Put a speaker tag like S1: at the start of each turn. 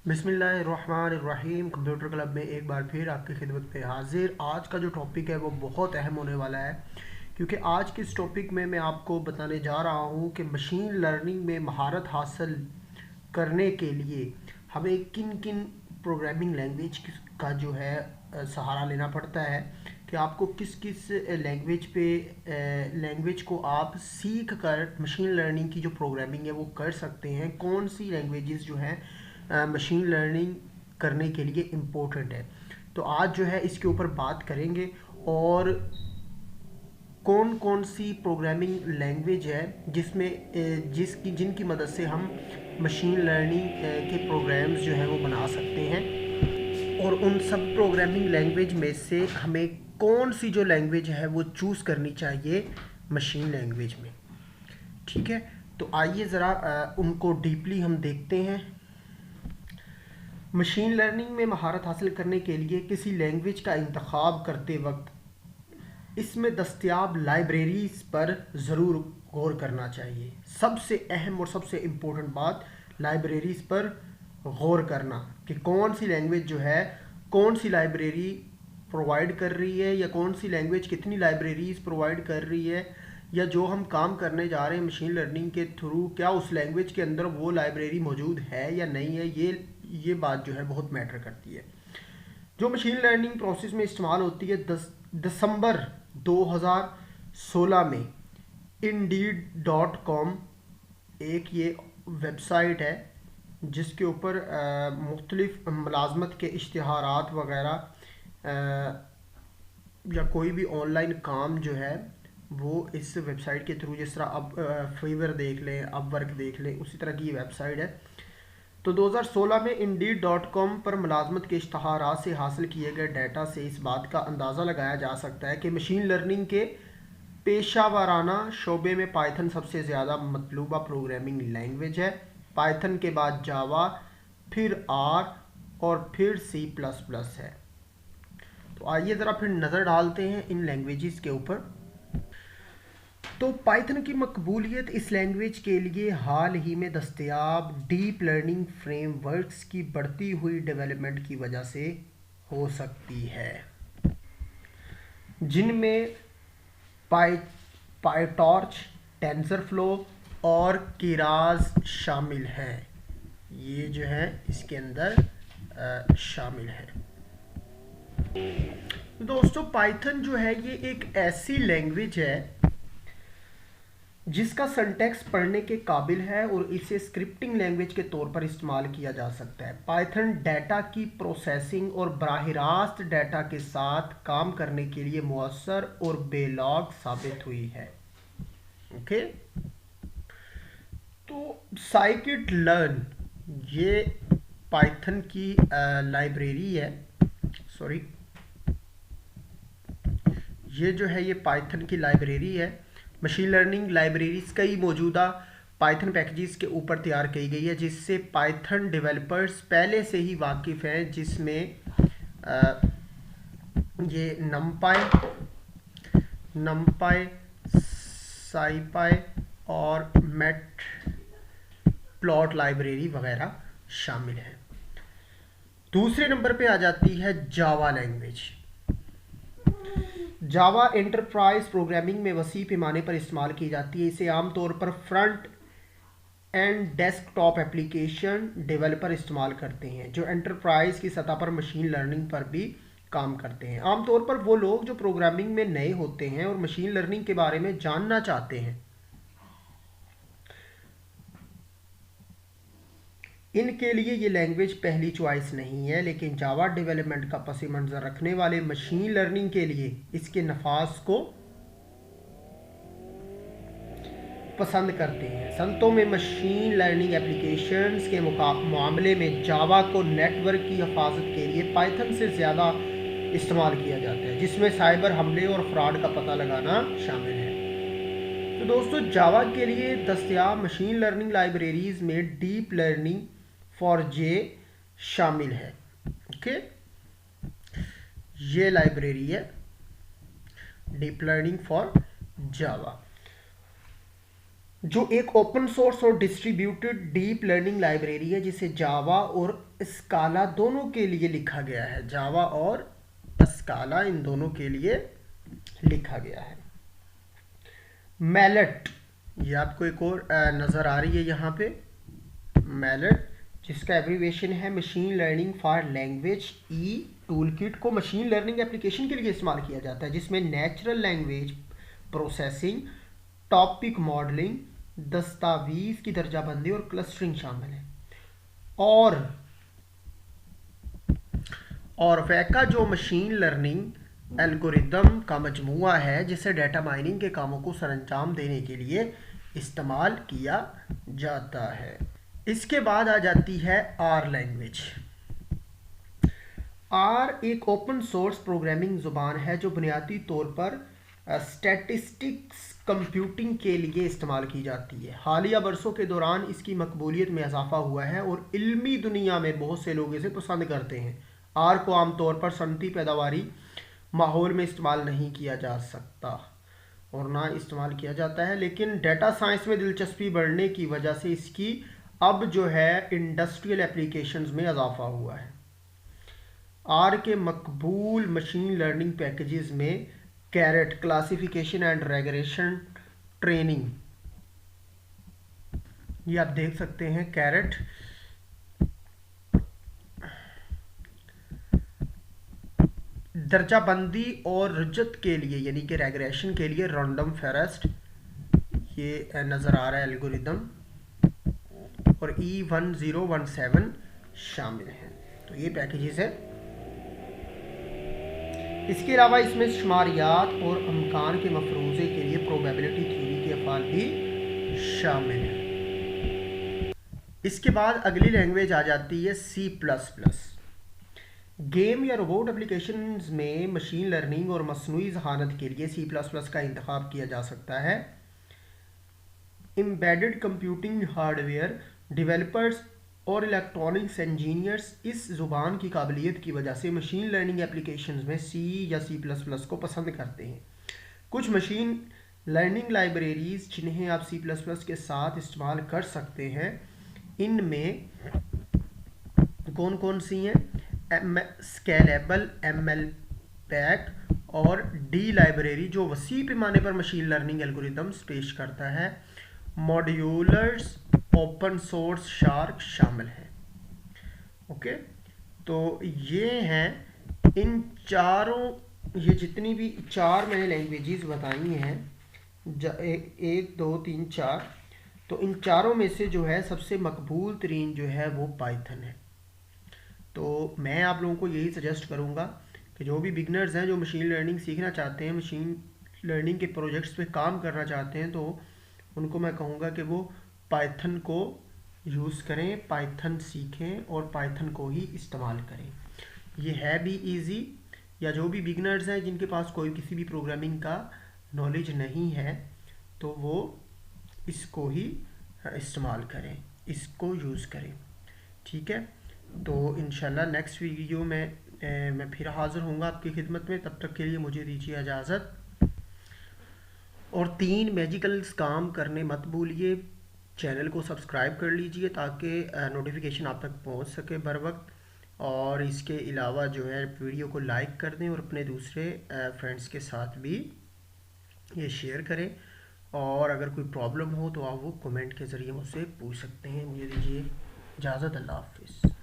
S1: बिस्मिल्लाहिर्रहमानिर्रहीम। Computer club में एक बार फिर आपकी खिदमत पे हाजिर। आज का जो टॉपिक है वो बहुत अहम होने वाला है, क्योंकि आज के इस टॉपिक में मैं आपको बताने जा रहा हूँ कि मशीन लर्निंग में महारत हासिल करने के लिए हमें किन किन प्रोग्रामिंग लैंग्वेज का जो है सहारा लेना पड़ता है, कि आपको किस किस लैंग्वेज को आप सीख कर मशीन लर्निंग की जो प्रोग्रामिंग है वो कर सकते हैं। कौन सी लैंग्वेजेस जो हैं मशीन लर्निंग करने के लिए इम्पोर्टेंट है। तो आज जो है इसके ऊपर बात करेंगे, और कौन कौन सी प्रोग्रामिंग लैंग्वेज है जिसकी जिनकी मदद से हम मशीन लर्निंग के प्रोग्राम्स जो हैं वो बना सकते हैं, और उन सब प्रोग्रामिंग लैंग्वेज में से हमें कौन सी जो लैंग्वेज है वो चूज़ करनी चाहिए मशीन लैंग्वेज में। ठीक है, तो आइए ज़रा उनको डीपली हम देखते हैं। मशीन लर्निंग में महारत हासिल करने के लिए किसी लैंग्वेज का इंतखाब करते वक्त इसमें दस्तयाब लाइब्रेरीज पर ज़रूर गौर करना चाहिए। सबसे अहम और सबसे इम्पोर्टेंट बात, लाइब्रेरीज पर गौर करना कि कौन सी लैंग्वेज जो है कौन सी लाइब्रेरी प्रोवाइड कर रही है, या कौन सी लैंग्वेज कितनी लाइब्रेरीज प्रोवाइड कर रही है, या जो हम काम करने जा रहे हैं मशीन लर्निंग के थ्रू क्या उस लैंग्वेज के अंदर वो लाइब्रेरी मौजूद है या नहीं है। ये बात जो है बहुत मैटर करती है। जो मशीन लर्निंग प्रोसेस में इस्तेमाल होती है, दिसंबर 2016 में Indeed.com एक ये वेबसाइट है जिसके ऊपर मुख्तलिफ मुलाजमत के इश्तिहारात वगैरह या कोई भी ऑनलाइन काम जो है वो इस वेबसाइट के थ्रू, जिस तरह अब फीवर देख लें, अब वर्क देख लें, उसी तरह की ये वेबसाइट है। तो 2016 में Indeed.com पर मुलाजमत के इश्तहारात से हासिल किए गए डाटा से इस बात का अंदाज़ा लगाया जा सकता है कि मशीन लर्निंग के पेशा वाराना शोबे में पाइथन सबसे ज़्यादा मतलूबा प्रोग्रामिंग लैंग्वेज है। पाइथन के बाद जावा, फिर आर और फिर C++ है। तो आइए ज़रा फिर नज़र डालते हैं इन लैंग्वेजेस के ऊपर। तो पाइथन की मकबूलियत इस लैंग्वेज के लिए हाल ही में दस्तयाब डीप लर्निंग फ्रेमवर्क्स की बढ़ती हुई डेवलपमेंट की वजह से हो सकती है, जिनमें पाई पाईटॉर्च, टेंसरफ्लो और कीराज शामिल हैं। ये जो है इसके अंदर शामिल है। दोस्तों, पाइथन जो है ये एक ऐसी लैंग्वेज है जिसका सिंटैक्स पढ़ने के काबिल है और इसे स्क्रिप्टिंग लैंग्वेज के तौर पर इस्तेमाल किया जा सकता है। पाइथन डाटा की प्रोसेसिंग और बराह रास्त डाटा के साथ काम करने के लिए मुअस्सर और बेलॉग साबित हुई है। ओके, तो साइकिट लर्न ये पाइथन की लाइब्रेरी है। सॉरी, ये जो है ये पाइथन की लाइब्रेरी है। मशीन लर्निंग लाइब्रेरीज कई मौजूदा पाइथन पैकेजेस के ऊपर तैयार की गई है, जिससे पाइथन डेवलपर्स पहले से ही वाकिफ़ हैं, जिसमें ये नमपाई, साइपाई और मैट प्लॉट लाइब्रेरी वगैरह शामिल है। दूसरे नंबर पे आ जाती है जावा लैंग्वेज। जावा एंटरप्राइज प्रोग्रामिंग में वसी पैमाने पर इस्तेमाल की जाती है। इसे आमतौर पर front end desktop application developer इस्तेमाल करते हैं, जो एंटरप्राइज की सतह पर मशीन लर्निंग पर भी काम करते हैं। आमतौर पर वो लोग जो प्रोग्रामिंग में नए होते हैं और मशीन लर्निंग के बारे में जानना चाहते हैं, इनके लिए ये लैंग्वेज पहली चॉइस नहीं है, लेकिन जावा डेवलपमेंट का पस मंज़र रखने वाले मशीन लर्निंग के लिए इसके नफाज को पसंद करते हैं। संतों में मशीन लर्निंग एप्लीकेशंस के मामले में जावा को नेटवर्क की हिफाजत के लिए पाइथन से ज़्यादा इस्तेमाल किया जाता है, जिसमें साइबर हमले और फ्रॉड का पता लगाना शामिल है। तो दोस्तों, जावा के लिए दस्तयाब मशीन लर्निंग लाइब्रेरीज में डीप लर्निंग फॉर जे शामिल है। ओके, ये लाइब्रेरी है डीप लर्निंग फॉर जावा। जो एक ओपन सोर्स और डिस्ट्रीब्यूटेड डीप लर्निंग लाइब्रेरी है जिसे जावा और स्काला दोनों के लिए लिखा गया है। जावा और स्काला इन दोनों के लिए लिखा गया है। मैलेट, ये आपको एक और नज़र आ रही है यहाँ पे, मैलेट, जिसका एब्रीविएशन है machine learning for language E tool kit, को मशीन लर्निंग एप्लीकेशन के लिए इस्तेमाल किया जाता है जिसमें natural language processing, topic modelling, दस्तावेज की दर्जाबंदी और क्लस्टरिंग शामिल है। और वैका जो मशीन लर्निंग एल्गोरिदम का मजमूआ है जिसे डेटा माइनिंग के कामों को सरअंजाम देने के लिए इस्तेमाल किया जाता है। इसके बाद आ जाती है आर लैंग्वेज। आर एक ओपन सोर्स प्रोग्रामिंग ज़ुबान है जो बुनियादी तौर पर स्टैटिस्टिक्स कंप्यूटिंग के लिए इस्तेमाल की जाती है। हालिया बरसों के दौरान इसकी मकबूलियत में इजाफा हुआ है और इल्मी दुनिया में बहुत से लोग इसे पसंद करते हैं। आर को आमतौर पर सनती पैदावारी माहौल में इस्तेमाल नहीं किया जा सकता और ना इस्तेमाल किया जाता है, लेकिन डेटा साइंस में दिलचस्पी बढ़ने की वजह से इसकी अब जो है इंडस्ट्रियल एप्लीकेशंस में इजाफा हुआ है। आर के मकबूल मशीन लर्निंग पैकेजेस में caret classification and regression training, ये आप देख सकते हैं, कैरेट दर्जाबंदी और रुजत के लिए यानी कि रेग्रेशन के लिए रैंडम फॉरेस्ट, ये नज़र आ रहा है एल्गोरिदम, और E1017 शामिल हैं। तो ये पैकेजेस है। इसके अलावा इसमें शुमारियात और अमकान के मफरूज़े के लिए प्रोबेबिलिटी थ्योरी के अफ़ाल भी शामिल हैं। इसके बाद अगली लैंग्वेज आ जाती है C++। गेम या रोबोट एप्लीकेशंस में मशीन लर्निंग और मसनूई ज़हानत के लिए C++ का इंतखाब किया जा सकता है। एम्बेडेड कंप्यूटिंग हार्डवेयर डेवलपर्स और इलेक्ट्रॉनिक्स इंजीनियर्स इस ज़ुबान की काबिलियत की वजह से मशीन लर्निंग एप्लीकेशंस में C या C++ को पसंद करते हैं। कुछ मशीन लर्निंग लाइब्रेरीज जिन्हें आप C++ के साथ इस्तेमाल कर सकते हैं, इनमें कौन कौन सी हैं? स्केलेबल, MLPACK और D लाइब्रेरी जो वसी पैमाने पर मशीन लर्निंग एल्गोरिदम्स पेश करता है। मॉड्यूलर्स, ओपन सोर्स, शार्क शामिल हैं। ओके, तो ये हैं इन चारों, ये जितनी भी चार मैंने लैंग्वेजेस बताई हैं, एक दो तीन चार, तो इन चारों में से जो है सबसे मकबूल तरीन जो है वो पाइथन है। तो मैं आप लोगों को यही सजेस्ट करूँगा कि जो भी बिगनर्स हैं जो मशीन लर्निंग सीखना चाहते हैं, मशीन लर्निंग के प्रोजेक्ट्स पे काम करना चाहते हैं, तो उनको मैं कहूँगा कि वो पाइथन को यूज़ करें, पाइथन सीखें और पाइथन को ही इस्तेमाल करें। ये है भी इजी, या जो भी बिगनर्स हैं जिनके पास कोई किसी भी प्रोग्रामिंग का नॉलेज नहीं है तो वो इसको ही इस्तेमाल करें, इसको यूज़ करें। ठीक है, तो इंशाल्लाह नेक्स्ट वीडियो में मैं फिर हाज़िर होऊंगा आपकी खिदमत में। तब तक के लिए मुझे दीजिए इजाज़त, और 3 मैजिकल्स काम करने मत भूलिए। चैनल को सब्सक्राइब कर लीजिए ताकि नोटिफिकेशन आप तक पहुंच सके बर वक्त, और इसके अलावा जो है वीडियो को लाइक कर दें और अपने दूसरे फ्रेंड्स के साथ भी ये शेयर करें। और अगर कोई प्रॉब्लम हो तो आप वो कमेंट के ज़रिए मुझसे पूछ सकते हैं। मुझे दीजिए इजाज़त, अल्लाह हाफ़िज़।